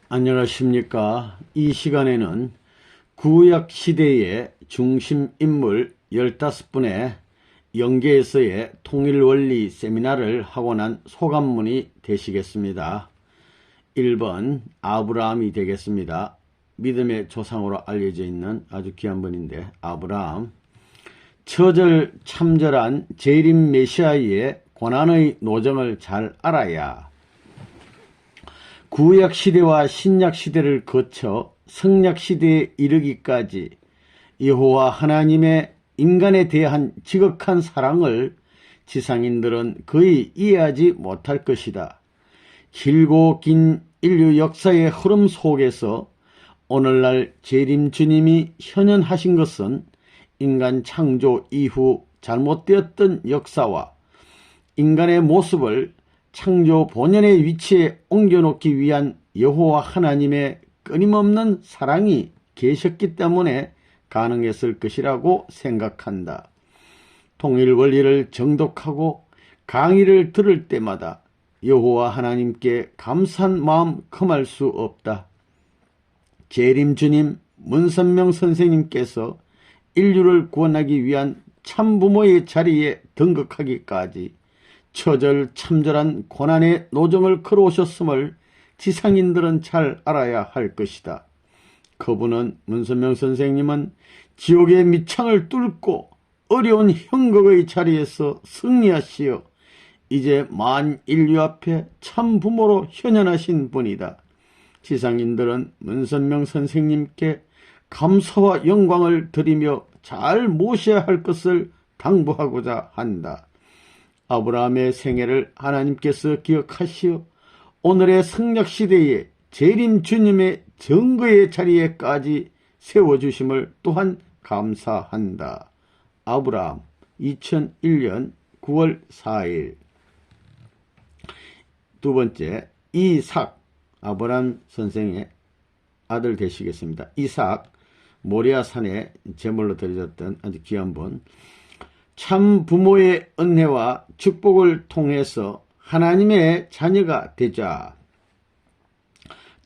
안녕하십니까. 이 시간에는 구약 시대의 중심 인물 15분의 영계에서의 통일원리 세미나를 하고 난 소감문이 되시겠습니다. 1번 아브라함이 되겠습니다. 믿음의 조상으로 알려져 있는 아주 귀한 분인데, 아브라함. 처절 참절한 재림 메시아의 고난의 노정을 잘 알아야 구약 시대와 신약 시대를 거쳐 성약 시대에 이르기까지 여호와 하나님의 인간에 대한 지극한 사랑을 지상인들은 거의 이해하지 못할 것이다. 길고 긴 인류 역사의 흐름 속에서 오늘날 재림 주님이 현현하신 것은 인간 창조 이후 잘못되었던 역사와 인간의 모습을 창조 본연의 위치에 옮겨놓기 위한 여호와 하나님의 끊임없는 사랑이 계셨기 때문에 가능했을 것이라고 생각한다. 통일 원리를 정독하고 강의를 들을 때마다 여호와 하나님께 감사한 마음 금할 수 없다. 재림 주님 문선명 선생님께서 인류를 구원하기 위한 참부모의 자리에 등극하기까지 처절 참절한 고난의 노정을 걸어오셨음을 지상인들은 잘 알아야 할 것이다. 그분은, 문선명 선생님은 지옥의 밑창을 뚫고 어려운 형극의 자리에서 승리하시어 이제 만 인류 앞에 참부모로 현현하신 분이다. 지상인들은 문선명 선생님께 감사와 영광을 드리며 잘 모셔야 할 것을 당부하고자 한다. 아브라함의 생애를 하나님께서 기억하시어 오늘의 성약시대에 재림 주님의 증거의 자리에까지 세워주심을 또한 감사한다. 아브라함 2001년 9월 4일. 두 번째, 이삭. 아브라함 선생의 아들 되시겠습니다. 이삭, 모리아산에 제물로 드려졌던 아주 귀한 분. 참 부모의 은혜와 축복을 통해서 하나님의 자녀가 되자.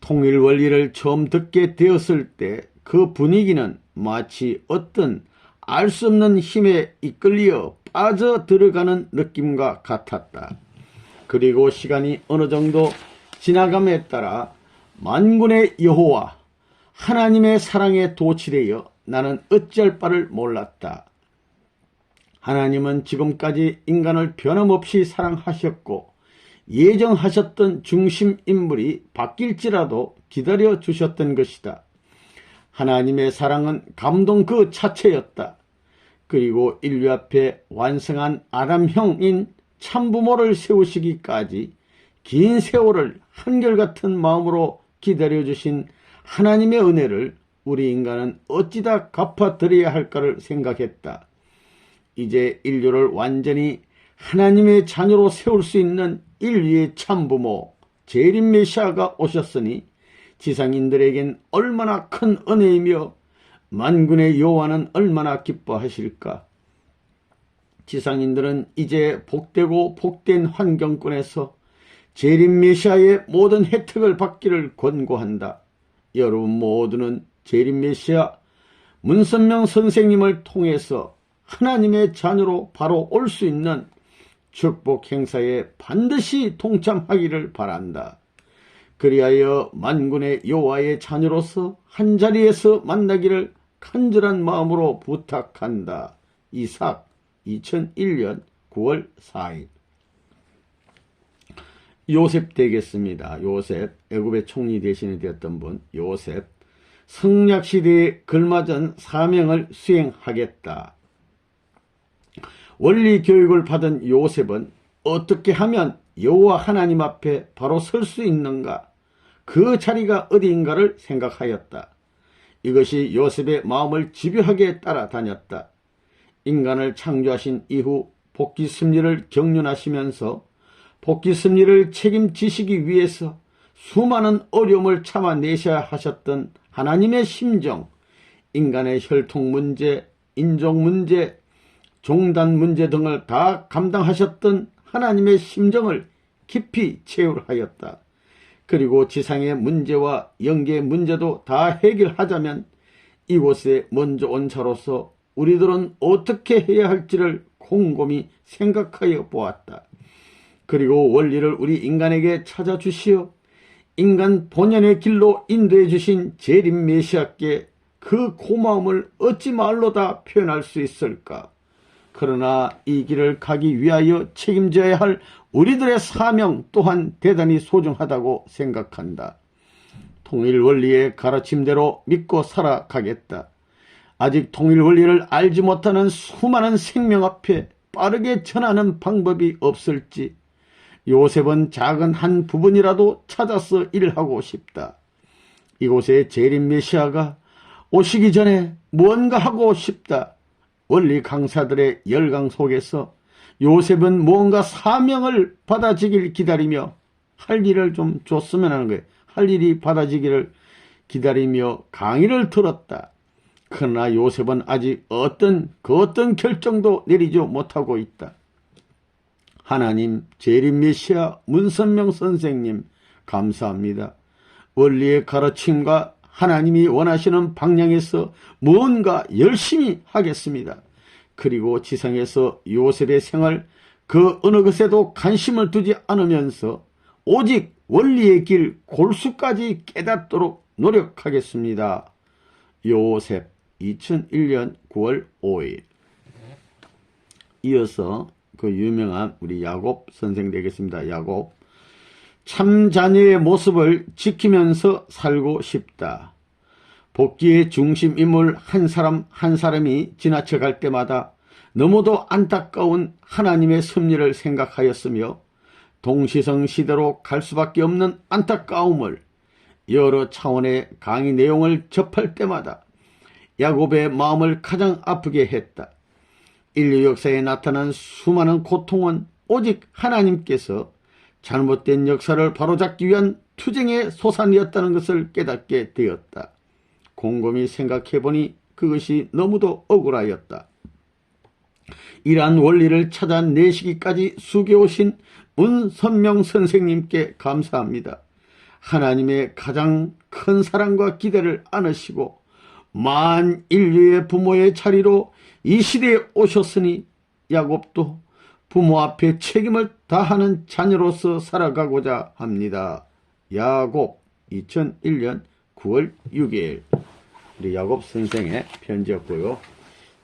통일 원리를 처음 듣게 되었을 때 그 분위기는 마치 어떤 알 수 없는 힘에 이끌려 빠져들어가는 느낌과 같았다. 그리고 시간이 어느 정도 지나감에 따라 만군의 여호와 하나님의 사랑에 도취되어 나는 어찌할 바를 몰랐다. 하나님은 지금까지 인간을 변함없이 사랑하셨고 예정하셨던 중심 인물이 바뀔지라도 기다려 주셨던 것이다. 하나님의 사랑은 감동 그 자체였다. 그리고 인류 앞에 완성한 아담형인 참부모를 세우시기까지 긴 세월을 한결같은 마음으로 기다려 주신 하나님의 은혜를 우리 인간은 어찌다 갚아드려야 할까를 생각했다. 이제 인류를 완전히 하나님의 자녀로 세울 수 있는 인류의 참부모 재림 메시아가 오셨으니 지상인들에겐 얼마나 큰 은혜이며 만군의 여호와는 얼마나 기뻐하실까. 지상인들은 이제 복되고 복된 환경권에서 재림 메시아의 모든 혜택을 받기를 권고한다. 여러분 모두는 재림 메시아 문선명 선생님을 통해서 하나님의 자녀로 바로 올 수 있는 축복 행사에 반드시 동참하기를 바란다. 그리하여 만군의 여호와의 자녀로서 한자리에서 만나기를 간절한 마음으로 부탁한다. 이삭 2001년 9월 4일. 요셉 되겠습니다. 요셉, 애굽의 총리 대신이 되었던 분 요셉. 성약시대에 걸맞은 사명을 수행하겠다. 원리 교육을 받은 요셉은 어떻게 하면 여호와 하나님 앞에 바로 설 수 있는가, 그 자리가 어디인가를 생각하였다. 이것이 요셉의 마음을 집요하게 따라다녔다. 인간을 창조하신 이후 복귀 섭리를 경륜하시면서 복귀 섭리를 책임지시기 위해서 수많은 어려움을 참아내셔야 하셨던 하나님의 심정, 인간의 혈통 문제, 인종 문제, 종단 문제 등을 다 감당하셨던 하나님의 심정을 깊이 체울하였다. 그리고 지상의 문제와 영계의 문제도 다 해결하자면 이곳에 먼저 온 자로서 우리들은 어떻게 해야 할지를 곰곰이 생각하여 보았다. 그리고 원리를 우리 인간에게 찾아주시어 인간 본연의 길로 인도해 주신 재림 메시아께 그 고마움을 어찌 말로 다 표현할 수 있을까? 그러나 이 길을 가기 위하여 책임져야 할 우리들의 사명 또한 대단히 소중하다고 생각한다. 통일 원리의 가르침대로 믿고 살아가겠다. 아직 통일 원리를 알지 못하는 수많은 생명 앞에 빠르게 전하는 방법이 없을지 요셉은 작은 한 부분이라도 찾아서 일하고 싶다. 이곳에 재림 메시아가 오시기 전에 무언가 하고 싶다. 원리 강사들의 열강 속에서 요셉은 무언가 사명을 받아지길 기다리며 할 일을 좀 줬으면 하는 거예요. 할 일이 받아지기를 기다리며 강의를 들었다. 그러나 요셉은 아직 어떤 결정도 내리지 못하고 있다. 하나님, 재림 메시아 문선명 선생님 감사합니다. 원리의 가르침과 하나님이 원하시는 방향에서 무언가 열심히 하겠습니다. 그리고 지상에서 요셉의 생활 그 어느 것에도 관심을 두지 않으면서 오직 원리의 길 골수까지 깨닫도록 노력하겠습니다. 요셉 2001년 9월 5일. 이어서 그 유명한 우리 야곱 선생 되겠습니다. 야곱. 참 자녀의 모습을 지키면서 살고 싶다. 복귀의 중심인물 한 사람 한 사람이 지나쳐갈 때마다 너무도 안타까운 하나님의 섭리를 생각하였으며 동시성 시대로 갈 수밖에 없는 안타까움을 여러 차원의 강의 내용을 접할 때마다 야곱의 마음을 가장 아프게 했다. 인류 역사에 나타난 수많은 고통은 오직 하나님께서 잘못된 역사를 바로잡기 위한 투쟁의 소산이었다는 것을 깨닫게 되었다. 곰곰이 생각해보니 그것이 너무도 억울하였다. 이러한 원리를 찾아내시기까지 수고오신 문선명 선생님께 감사합니다. 하나님의 가장 큰 사랑과 기대를 안으시고 만 인류의 부모의 자리로 이 시대에 오셨으니 야곱도 부모 앞에 책임을 다하는 자녀로서 살아가고자 합니다. 야곱 2001년 9월 6일 우리 야곱 선생의 편지였고요.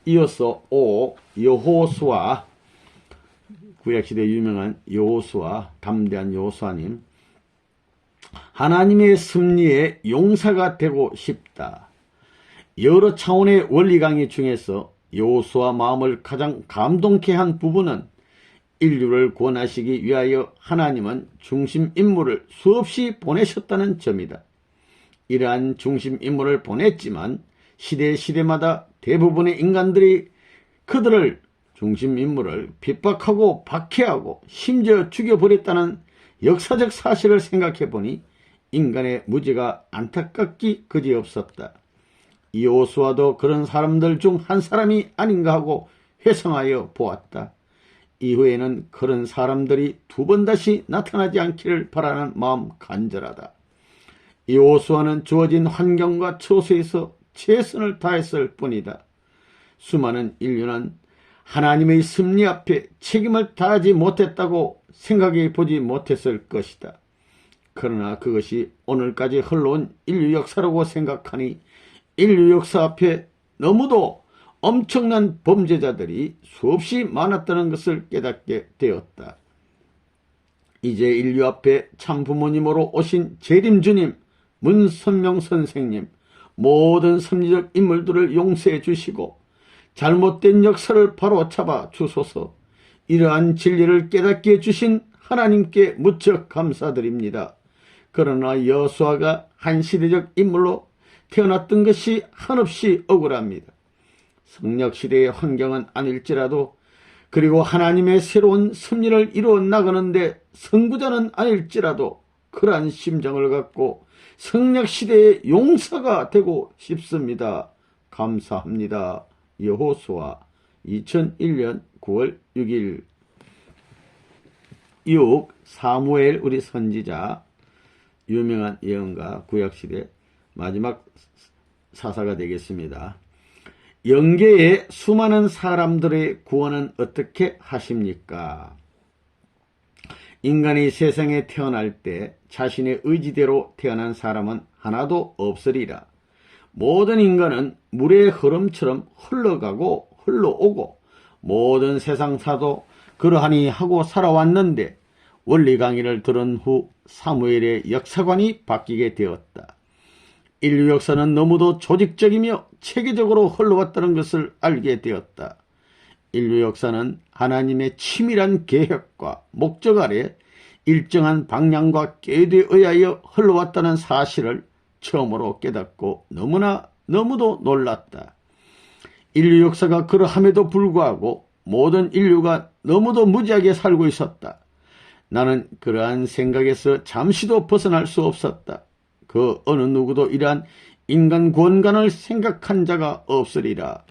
이어서 5. 여호수아 구약시대 유명한 여호수아 담대한 여호수아님. 하나님의 섭리의 용사가 되고 싶다. 여러 차원의 원리 강의 중에서 여호수아 마음을 가장 감동케 한 부분은 인류를 구원하시기 위하여 하나님은 중심인물을 수없이 보내셨다는 점이다. 이러한 중심인물을 보냈지만 시대마다 대부분의 인간들이 그들을 중심인물을 핍박하고 박해하고 심지어 죽여버렸다는 역사적 사실을 생각해보니 인간의 무지가 안타깝기 그지없었다. 여호수아도 그런 사람들 중 한 사람이 아닌가 하고 회상하여 보았다. 이후에는 그런 사람들이 두 번 다시 나타나지 않기를 바라는 마음 간절하다. 여호수아는 주어진 환경과 처소에서 최선을 다했을 뿐이다. 수많은 인류는 하나님의 섭리 앞에 책임을 다하지 못했다고 생각해 보지 못했을 것이다. 그러나 그것이 오늘까지 흘러온 인류 역사라고 생각하니 인류 역사 앞에 너무도 엄청난 범죄자들이 수없이 많았다는 것을 깨닫게 되었다. 이제 인류 앞에 참 부모님으로 오신 재림주님, 문선명 선생님, 모든 섭리적 인물들을 용서해 주시고 잘못된 역사를 바로잡아 주소서. 이러한 진리를 깨닫게 해주신 하나님께 무척 감사드립니다. 그러나 여호수아가 한 시대적 인물로 태어났던 것이 한없이 억울합니다. 성역시대의 환경은 아닐지라도 그리고 하나님의 새로운 섭리를 이루어 나가는데 선구자는 아닐지라도 그러한 심정을 갖고 성역시대의 용사가 되고 싶습니다. 감사합니다. 여호수아 2001년 9월 6일 6. 사무엘 우리 선지자 유명한 예언가, 구약시대 마지막 사사가 되겠습니다. 영계의 수많은 사람들의 구원은 어떻게 하십니까? 인간이 세상에 태어날 때 자신의 의지대로 태어난 사람은 하나도 없으리라. 모든 인간은 물의 흐름처럼 흘러가고 흘러오고 모든 세상사도 그러하니 하고 살아왔는데 원리 강의를 들은 후 사무엘의 역사관이 바뀌게 되었다. 인류 역사는 너무도 조직적이며 체계적으로 흘러왔다는 것을 알게 되었다. 인류 역사는 하나님의 치밀한 계획과 목적 아래 일정한 방향과 계획에 의하여 흘러왔다는 사실을 처음으로 깨닫고 너무도 놀랐다. 인류 역사가 그러함에도 불구하고 모든 인류가 너무도 무지하게 살고 있었다. 나는 그러한 생각에서 잠시도 벗어날 수 없었다. 그 어느 누구도 이러한 인간 구원관을 생각한 자가 없으리라.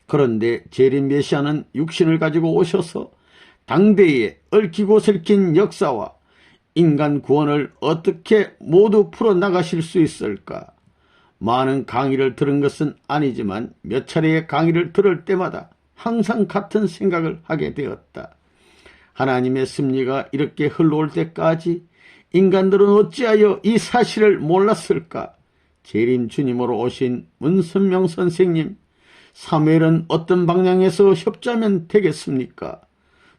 그런데 재림 메시아는 육신을 가지고 오셔서 당대에 얽히고 설킨 역사와 인간 구원을 어떻게 모두 풀어나가실 수 있을까? 많은 강의를 들은 것은 아니지만 몇 차례의 강의를 들을 때마다 항상 같은 생각을 하게 되었다. 하나님의 섭리가 이렇게 흘러올 때까지 인간들은 어찌하여 이 사실을 몰랐을까? 재림 주님으로 오신 문선명 선생님, 사무엘은 어떤 방향에서 협조하면 되겠습니까?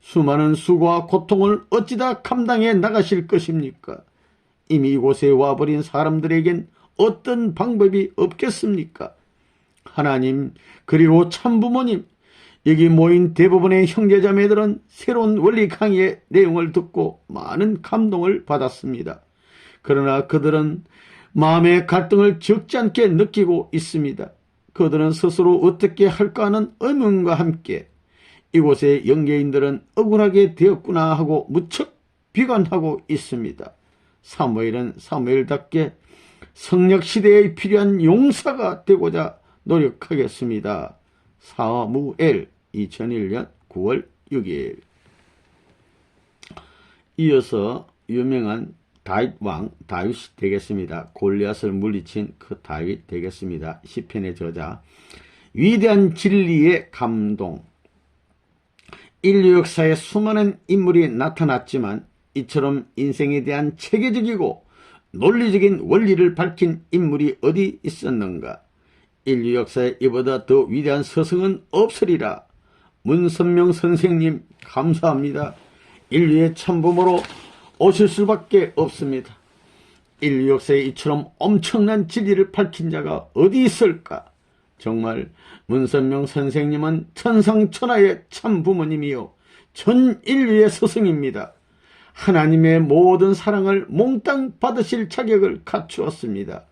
수많은 수고와 고통을 어찌다 감당해 나가실 것입니까? 이미 이곳에 와버린 사람들에겐 어떤 방법이 없겠습니까? 하나님, 그리고 참부모님, 여기 모인 대부분의 형제자매들은 새로운 원리 강의의 내용을 듣고 많은 감동을 받았습니다. 그러나 그들은 마음의 갈등을 적지 않게 느끼고 있습니다. 그들은 스스로 어떻게 할까 하는 의문과 함께 이곳의 영계인들은 억울하게 되었구나 하고 무척 비관하고 있습니다. 사무엘은 사무엘답게 성역시대에 필요한 용사가 되고자 노력하겠습니다. 사무엘 2001년 9월 6일. 이어서 유명한 다윗 왕 다윗이 되겠습니다. 골리앗을 물리친 그 다윗 되겠습니다. 시편의 저자. 위대한 진리의 감동. 인류 역사에 수많은 인물이 나타났지만 이처럼 인생에 대한 체계적이고 논리적인 원리를 밝힌 인물이 어디 있었는가? 인류 역사에 이보다 더 위대한 스승은 없으리라. 문선명 선생님 감사합니다. 인류의 참부모로 오실 수밖에 없습니다. 인류 역사에 이처럼 엄청난 진리를 밝힌 자가 어디 있을까? 정말 문선명 선생님은 천상천하의 참부모님이요 전 인류의 스승입니다. 하나님의 모든 사랑을 몽땅 받으실 자격을 갖추었습니다.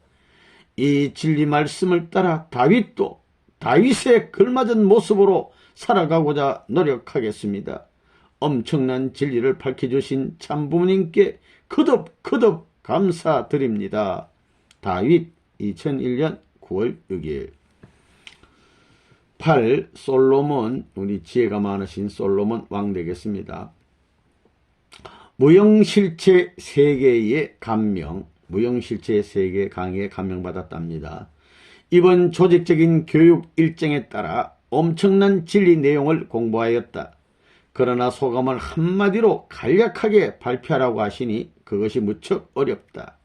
이 진리 말씀을 따라 다윗도 다윗에 걸맞은 모습으로 살아가고자 노력하겠습니다. 엄청난 진리를 밝혀주신 참부모님께 거듭 감사드립니다. 다윗 2001년 9월 6일. 8. 솔로몬, 우리 지혜가 많으신 솔로몬 왕 되겠습니다. 무형실체 세계의 감명, 무형실체 세계 강의에 감명받았답니다. 이번 조직적인 교육 일정에 따라 엄청난 진리 내용을 공부하였다. 그러나 소감을 한마디로 간략하게 발표하라고 하시니 그것이 무척 어렵다.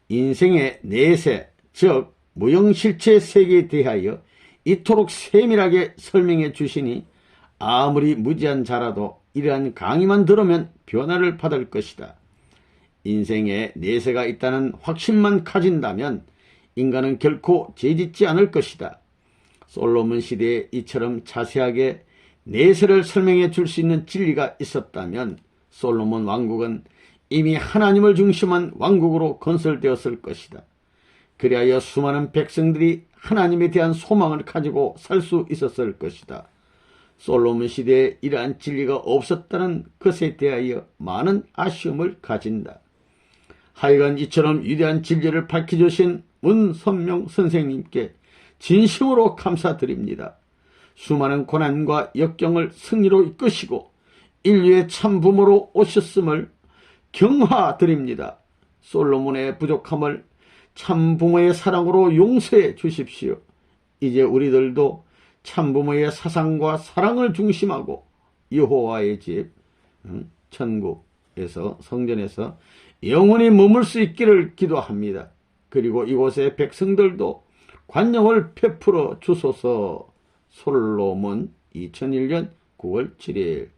인생의 내세, 즉 무형실체 세계에 대하여 이토록 세밀하게 설명해 주시니 아무리 무지한 자라도 이러한 강의만 들으면 변화를 받을 것이다. 인생에 내세가 있다는 확신만 가진다면 인간은 결코 죄짓지 않을 것이다. 솔로몬 시대에 이처럼 자세하게 내세를 설명해 줄 수 있는 진리가 있었다면 솔로몬 왕국은 이미 하나님을 중심한 왕국으로 건설되었을 것이다. 그리하여 수많은 백성들이 하나님에 대한 소망을 가지고 살 수 있었을 것이다. 솔로몬 시대에 이러한 진리가 없었다는 것에 대하여 많은 아쉬움을 가진다. 하여간 이처럼 위대한 진리를 밝혀주신 문선명 선생님께 진심으로 감사드립니다. 수많은 고난과 역경을 승리로 이끄시고 인류의 참부모로 오셨음을 경화드립니다. 솔로몬의 부족함을 참부모의 사랑으로 용서해 주십시오. 이제 우리들도 참부모의 사상과 사랑을 중심하고 여호와의 집 천국에서 성전에서 영원히 머물 수 있기를 기도합니다. 그리고 이곳의 백성들도 관용을 베풀어 주소서. 솔로몬 2001년 9월 7일.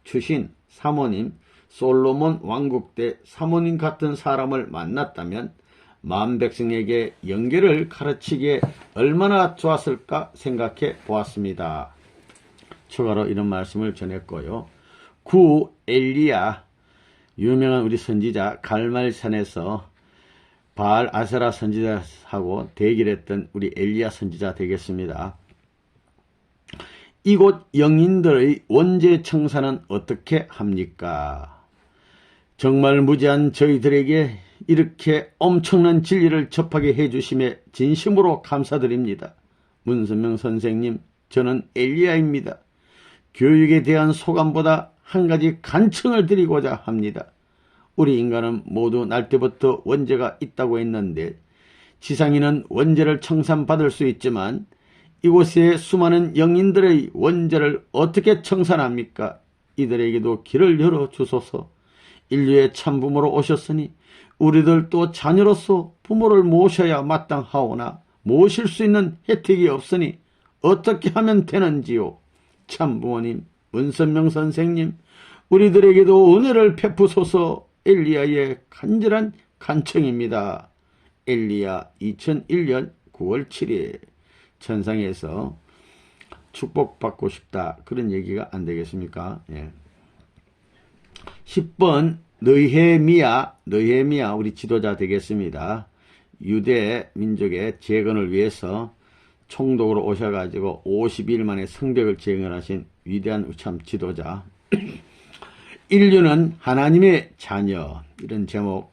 주신 사모님, 솔로몬 왕국 때 사모님 같은 사람을 만났다면 만 백성에게 영계를 가르치기에 얼마나 좋았을까 생각해 보았습니다. 추가로 이런 말씀을 전했고요. 구 엘리야, 유명한 우리 선지자 갈멜산에서 바알 아세라 선지자하고 대결했던 우리 엘리야 선지자 되겠습니다. 이곳 영인들의 원죄 청산은 어떻게 합니까? 정말 무지한 저희들에게 이렇게 엄청난 진리를 접하게 해주심에 진심으로 감사드립니다. 문선명 선생님, 저는 엘리야입니다. 교육에 대한 소감보다 한 가지 간청을 드리고자 합니다. 우리 인간은 모두 날 때부터 원죄가 있다고 했는데 지상인은 원죄를 청산받을 수 있지만 이곳에 수많은 영인들의 원죄를 어떻게 청산합니까? 이들에게도 길을 열어주소서. 인류의 참부모로 오셨으니 우리들도 자녀로서 부모를 모셔야 마땅하오나 모실 수 있는 혜택이 없으니 어떻게 하면 되는지요? 참부모님, 문선명 선생님, 우리들에게도 은혜를 베푸소서. 엘리야의 간절한 간청입니다. 엘리야 2001년 9월 7일. 천상에서 축복받고 싶다, 그런 얘기가 안 되겠습니까? 예. 10번 느헤미야 우리 지도자 되겠습니다. 유대 민족의 재건을 위해서 총독으로 오셔가지고 50일 만에 성벽을 재건하신 위대한 참 지도자. 인류는 하나님의 자녀, 이런 제목.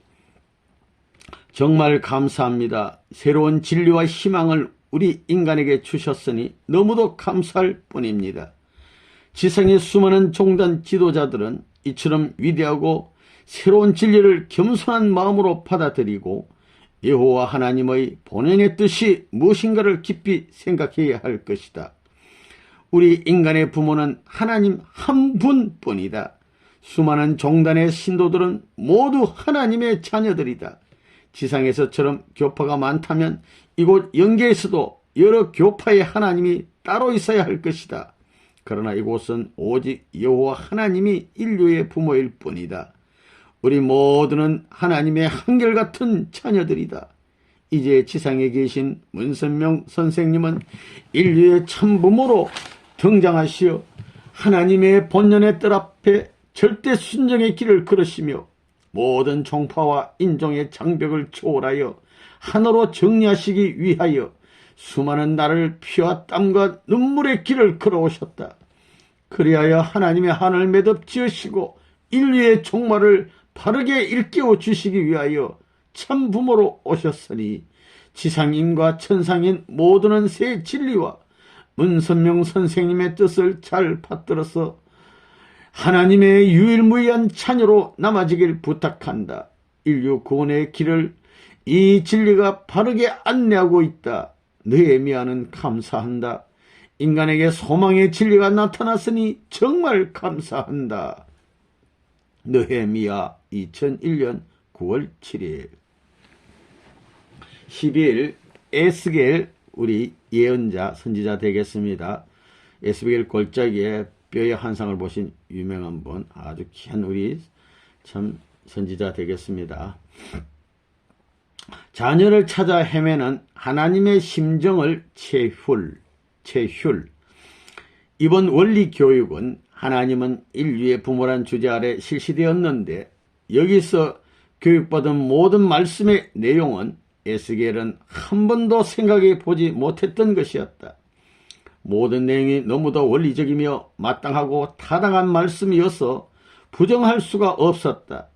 정말 감사합니다. 새로운 진리와 희망을 우리 인간에게 주셨으니 너무도 감사할 뿐입니다. 지상의 수많은 종단 지도자들은 이처럼 위대하고 새로운 진리를 겸손한 마음으로 받아들이고 여호와 하나님의 본연의 뜻이 무엇인가를 깊이 생각해야 할 것이다. 우리 인간의 부모는 하나님 한 분뿐이다. 수많은 종단의 신도들은 모두 하나님의 자녀들이다. 지상에서처럼 교파가 많다면 이곳 영계에서도 여러 교파의 하나님이 따로 있어야 할 것이다. 그러나 이곳은 오직 여호와 하나님이 인류의 부모일 뿐이다. 우리 모두는 하나님의 한결같은 자녀들이다. 이제 지상에 계신 문선명 선생님은 인류의 참부모로 등장하시어 하나님의 본연의 뜻 앞에 절대 순종의 길을 걸으시며 모든 종파와 인종의 장벽을 초월하여 하나로 정리하시기 위하여 수많은 날을 피와 땀과 눈물의 길을 걸어오셨다. 그리하여 하나님의 하늘 매듭 지으시고 인류의 종말을 바르게 일깨워 주시기 위하여 참부모로 오셨으니 지상인과 천상인 모두는 새 진리와 문선명 선생님의 뜻을 잘 받들어서 하나님의 유일무이한 자녀로 남아지길 부탁한다. 인류 구원의 길을 이 진리가 바르게 안내하고 있다. 느헤미야는 감사한다. 인간에게 소망의 진리가 나타났으니 정말 감사한다. 느헤미야 2001년 9월 7일. 12일 에스겔 우리 예언자 선지자 되겠습니다. 에스겔 골짜기에 뼈의 환상을 보신 유명한 분, 아주 귀한 우리 참 선지자 되겠습니다. 자녀를 찾아 헤매는 하나님의 심정을 체휼. 이번 원리 교육은 하나님은 인류의 부모란 주제 아래 실시되었는데 여기서 교육받은 모든 말씀의 내용은 에스겔은 한 번도 생각해 보지 못했던 것이었다. 모든 내용이 너무도 원리적이며 마땅하고 타당한 말씀이어서 부정할 수가 없었다.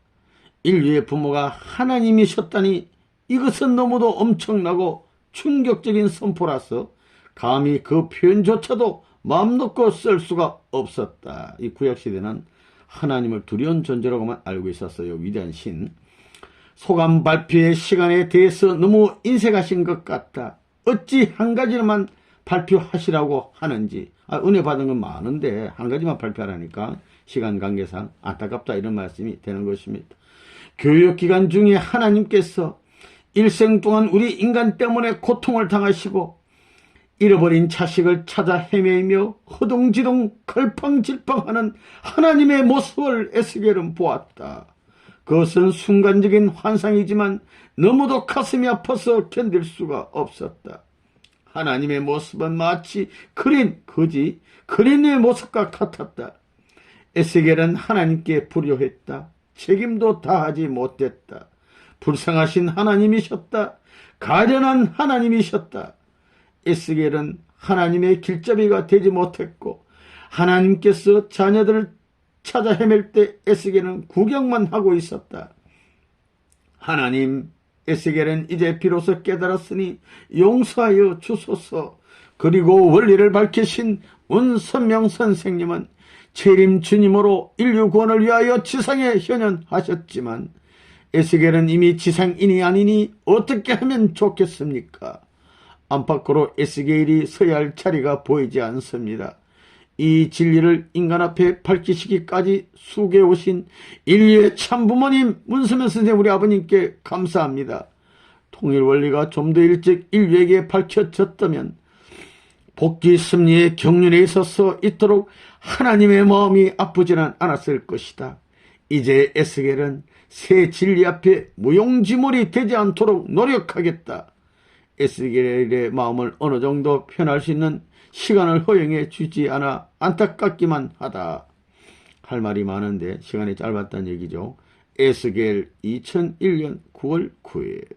인류의 부모가 하나님이셨다니 이것은 너무도 엄청나고 충격적인 선포라서 감히 그 표현조차도 마음 놓고 쓸 수가 없었다. 이 구약시대는 하나님을 두려운 존재라고만 알고 있었어요. 위대한 신. 소감 발표의 시간에 대해서 너무 인색하신 것 같다. 어찌 한 가지만 발표하시라고 하는지. 은혜 받은 건 많은데 한 가지만 발표하라니까 시간 관계상 안타깝다, 이런 말씀이 되는 것입니다. 교육기간 중에 하나님께서 일생 동안 우리 인간 때문에 고통을 당하시고 잃어버린 자식을 찾아 헤매이며 허둥지둥 갈팡질팡하는 하나님의 모습을 에스겔은 보았다. 그것은 순간적인 환상이지만 너무도 가슴이 아파서 견딜 수가 없었다. 하나님의 모습은 마치 그린의 모습과 같았다. 에스겔은 하나님께 불효했다. 책임도 다하지 못했다. 불쌍하신 하나님이셨다. 가련한 하나님이셨다. 에스겔은 하나님의 길잡이가 되지 못했고 하나님께서 자녀들을 찾아 헤맬 때 에스겔은 구경만 하고 있었다. 하나님, 에스겔은 이제 비로소 깨달았으니 용서하여 주소서. 그리고 원리를 밝히신 문선명 선생님은 재림 주님으로 인류 구원을 위하여 지상에 현현하셨지만 에스겔은 이미 지상인이 아니니 어떻게 하면 좋겠습니까? 안팎으로 에스겔이 서야 할 자리가 보이지 않습니다. 이 진리를 인간 앞에 밝히시기까지 수고해 오신 인류의 참부모님 문선명 선생님, 우리 아버님께 감사합니다. 통일 원리가 좀 더 일찍 인류에게 밝혀졌다면 복귀 승리의 경륜에 있어서 이토록 하나님의 마음이 아프지는 않았을 것이다. 이제 에스겔은 새 진리 앞에 무용지물이 되지 않도록 노력하겠다. 에스겔의 마음을 어느 정도 편할 수 있는 시간을 허용해 주지 않아 안타깝기만 하다. 할 말이 많은데 시간이 짧았다는 얘기죠. 에스겔 2001년 9월 9일.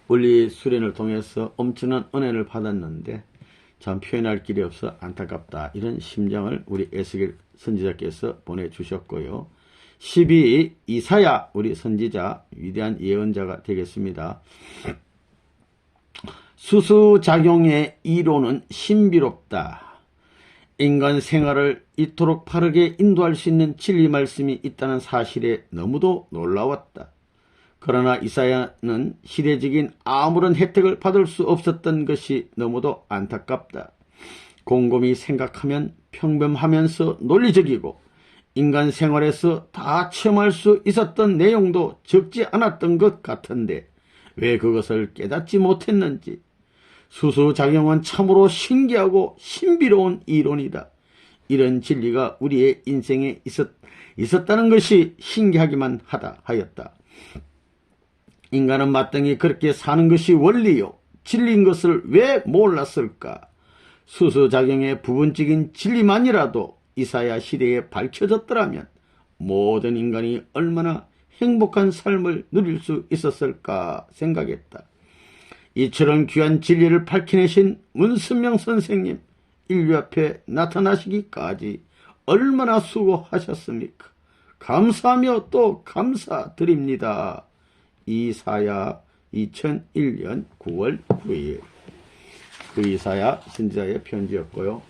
원리 수련을 통해서 엄청난 은혜를 받았는데 참 표현할 길이 없어 안타깝다, 이런 심정을 우리 에스겔 선지자께서 보내주셨고요. 12. 이사야, 우리 선지자, 위대한 예언자가 되겠습니다. 수수작용의 이론은 신비롭다. 인간 생활을 이토록 바르게 인도할 수 있는 진리 말씀이 있다는 사실에 너무도 놀라웠다. 그러나 이사야는 시대적인 아무런 혜택을 받을 수 없었던 것이 너무도 안타깝다. 곰곰이 생각하면 평범하면서 논리적이고 인간 생활에서 다 체험할 수 있었던 내용도 적지 않았던 것 같은데 왜 그것을 깨닫지 못했는지. 수수작용은 참으로 신기하고 신비로운 이론이다. 이런 진리가 우리의 인생에 있었다는 것이 신기하기만 하였다. 인간은 마땅히 그렇게 사는 것이 원리요 진리인 것을 왜 몰랐을까? 수수작용의 부분적인 진리만이라도 이사야 시대에 밝혀졌더라면 모든 인간이 얼마나 행복한 삶을 누릴 수 있었을까 생각했다. 이처럼 귀한 진리를 밝혀내신 문선명 선생님, 인류 앞에 나타나시기까지 얼마나 수고하셨습니까? 감사하며 또 감사드립니다. 이사야 2001년 9월 9일. 그 이사야 선지자의 편지였고요.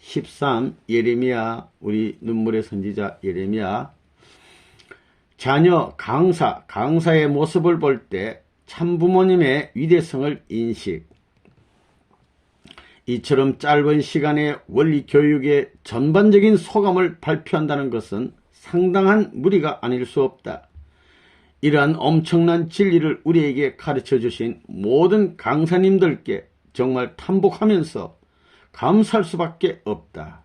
13. 예레미야, 우리 눈물의 선지자 예레미야. 자녀 강사의 모습을 볼 때 참부모님의 위대성을 인식. 이처럼 짧은 시간에 원리 교육의 전반적인 소감을 발표한다는 것은 상당한 무리가 아닐 수 없다. 이러한 엄청난 진리를 우리에게 가르쳐 주신 모든 강사님들께 정말 탐복하면서 감사할 수밖에 없다.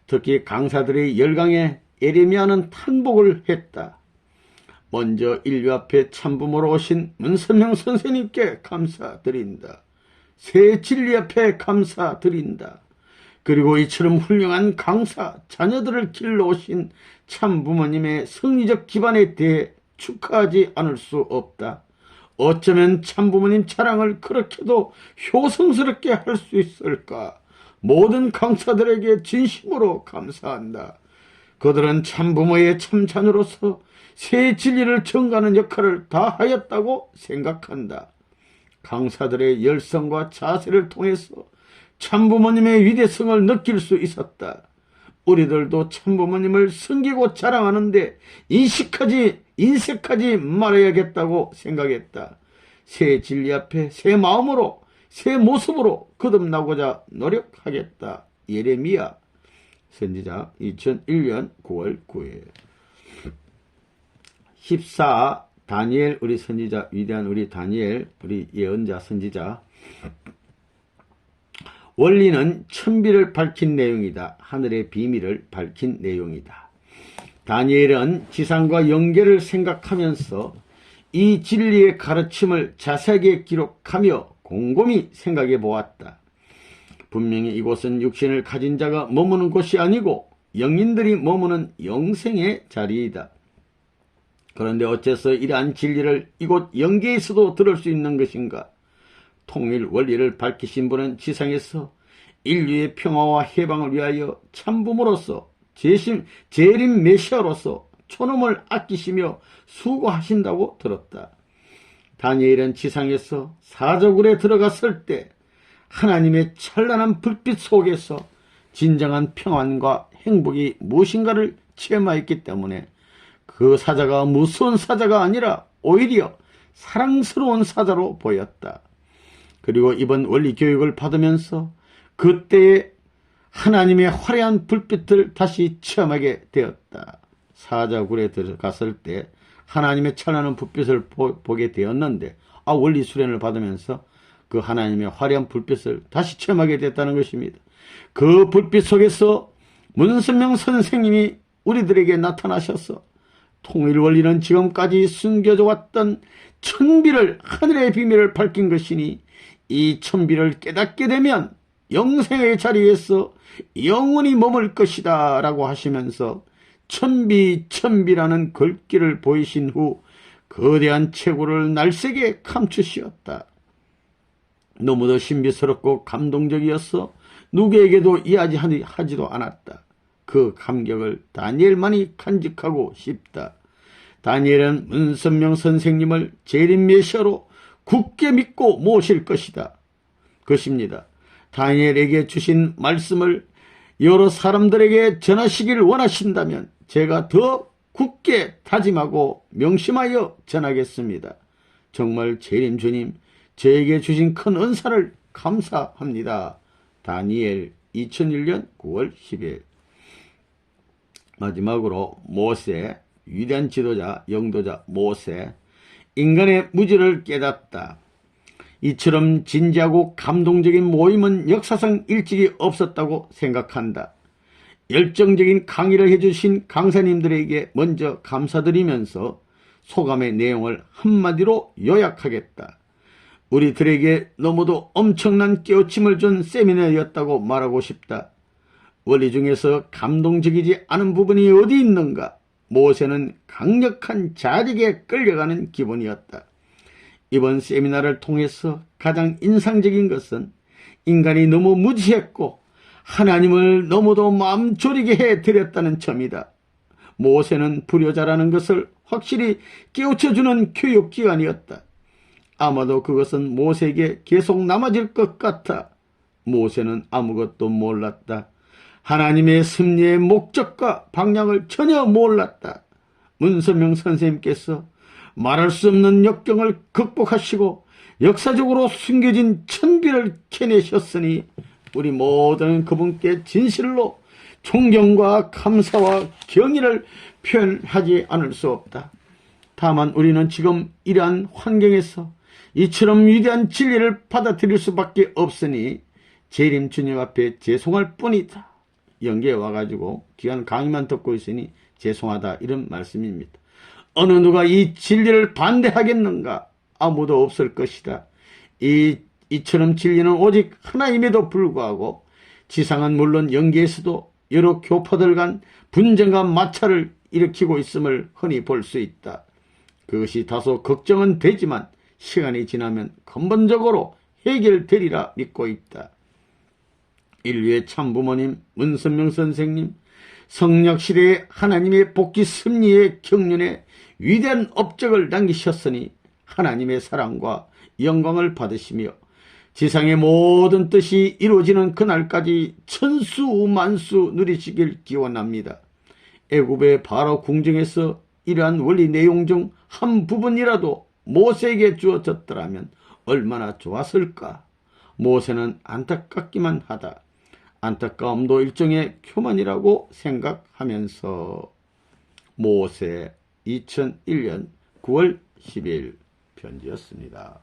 특히 강사들의 열강에 예레미야는 탄복을 했다. 먼저 인류 앞에 참부모로 오신 문선명 선생님께 감사드린다. 새 진리 앞에 감사드린다. 그리고 이처럼 훌륭한 강사, 자녀들을 길러 오신 참부모님의 성리적 기반에 대해 축하하지 않을 수 없다. 어쩌면 참부모님 자랑을 그렇게도 효성스럽게 할 수 있을까? 모든 강사들에게 진심으로 감사한다. 그들은 참부모의 참자녀로서 새 진리를 전가하는 역할을 다하였다고 생각한다. 강사들의 열성과 자세를 통해서 참부모님의 위대성을 느낄 수 있었다. 우리들도 참부모님을 섬기고 자랑하는데 인색하지 말아야겠다고 생각했다. 새 진리 앞에 새 마음으로 새 모습으로 거듭나고자 노력하겠다. 예레미야 선지자 2001년 9월 9일 14. 다니엘 우리 선지자, 위대한 우리 다니엘 우리 예언자 선지자. 원리는 천비를 밝힌 내용이다. 하늘의 비밀을 밝힌 내용이다. 다니엘은 지상과 연계를 생각하면서 이 진리의 가르침을 자세하게 기록하며 곰곰이 생각해 보았다. 분명히 이곳은 육신을 가진 자가 머무는 곳이 아니고 영인들이 머무는 영생의 자리이다. 그런데 어째서 이러한 진리를 이곳 영계에서도 들을 수 있는 것인가? 통일 원리를 밝히신 분은 지상에서 인류의 평화와 해방을 위하여 참부모로서 재림 메시아로서 촌음을 아끼시며 수고하신다고 들었다. 다니엘은 지상에서 사저굴에 들어갔을 때 하나님의 찬란한 불빛 속에서 진정한 평안과 행복이 무엇인가를 체험하였기 때문에 그 사자가 무서운 사자가 아니라 오히려 사랑스러운 사자로 보였다. 그리고 이번 원리 교육을 받으면서 그때의 하나님의 화려한 불빛을 다시 체험하게 되었다. 사자굴에 들어갔을 때 하나님의 찬란한 불빛을 보게 되었는데 원리 수련을 받으면서 그 하나님의 화려한 불빛을 다시 체험하게 됐다는 것입니다. 그 불빛 속에서 문선명 선생님이 우리들에게 나타나셔서 통일 원리는 지금까지 숨겨져 왔던 천비를 하늘의 비밀을 밝힌 것이니 이 천비를 깨닫게 되면 영생의 자리에서 영원히 머물 것이다 라고 하시면서 천비라는 글귀를 보이신 후 거대한 체구를 날쌔게 감추시었다. 너무도 신비스럽고 감동적이어서 누구에게도 이야기하지도 않았다. 그 감격을 다니엘만이 간직하고 싶다. 다니엘은 문선명 선생님을 재림 메시아로 굳게 믿고 모실 것입니다. 다니엘에게 주신 말씀을 여러 사람들에게 전하시길 원하신다면 제가 더 굳게 다짐하고 명심하여 전하겠습니다. 정말 재림 주님 저에게 주신 큰 은사를 감사합니다. 다니엘 2001년 9월 10일. 마지막으로 모세, 위대한 지도자, 영도자 모세, 인간의 무지를 깨닫다. 이처럼 진지하고 감동적인 모임은 역사상 일찍이 없었다고 생각한다. 열정적인 강의를 해주신 강사님들에게 먼저 감사드리면서 소감의 내용을 한마디로 요약하겠다. 우리들에게 너무도 엄청난 깨우침을 준 세미나였다고 말하고 싶다. 원리 중에서 감동적이지 않은 부분이 어디 있는가? 모세는 강력한 자력에 끌려가는 기분이었다. 이번 세미나를 통해서 가장 인상적인 것은 인간이 너무 무지했고 하나님을 너무도 마음 졸이게 해드렸다는 점이다. 모세는 불효자라는 것을 확실히 깨우쳐주는 교육기관이었다. 아마도 그것은 모세에게 계속 남아질 것 같아. 모세는 아무것도 몰랐다. 하나님의 섭리의 목적과 방향을 전혀 몰랐다. 문선명 선생님께서 말할 수 없는 역경을 극복하시고 역사적으로 숨겨진 천비를 캐내셨으니 우리 모두는 그분께 진실로 존경과 감사와 경의를 표현하지 않을 수 없다. 다만 우리는 지금 이러한 환경에서 이처럼 위대한 진리를 받아들일 수밖에 없으니 재림 주님 앞에 죄송할 뿐이다. 연계에 와가지고 귀한 강의만 듣고 있으니 죄송하다 이런 말씀입니다. 어느 누가 이 진리를 반대하겠는가? 아무도 없을 것이다. 이처럼 진리는 오직 하나임에도 불구하고 지상은 물론 연계에서도 여러 교파들 간 분쟁과 마찰을 일으키고 있음을 흔히 볼 수 있다. 그것이 다소 걱정은 되지만 시간이 지나면 근본적으로 해결되리라 믿고 있다. 인류의 참부모님 문선명 선생님, 성약시대에 하나님의 복귀 섭리의 경륜에 위대한 업적을 남기셨으니 하나님의 사랑과 영광을 받으시며 지상의 모든 뜻이 이루어지는 그날까지 천수만수 누리시길 기원합니다. 애굽의 바로 궁정에서 이러한 원리 내용 중 한 부분이라도 모세에게 주어졌더라면 얼마나 좋았을까. 모세는 안타깝기만 하다. 안타까움도 일종의 교만이라고 생각하면서. 모세 2001년 9월 10일 편지였습니다.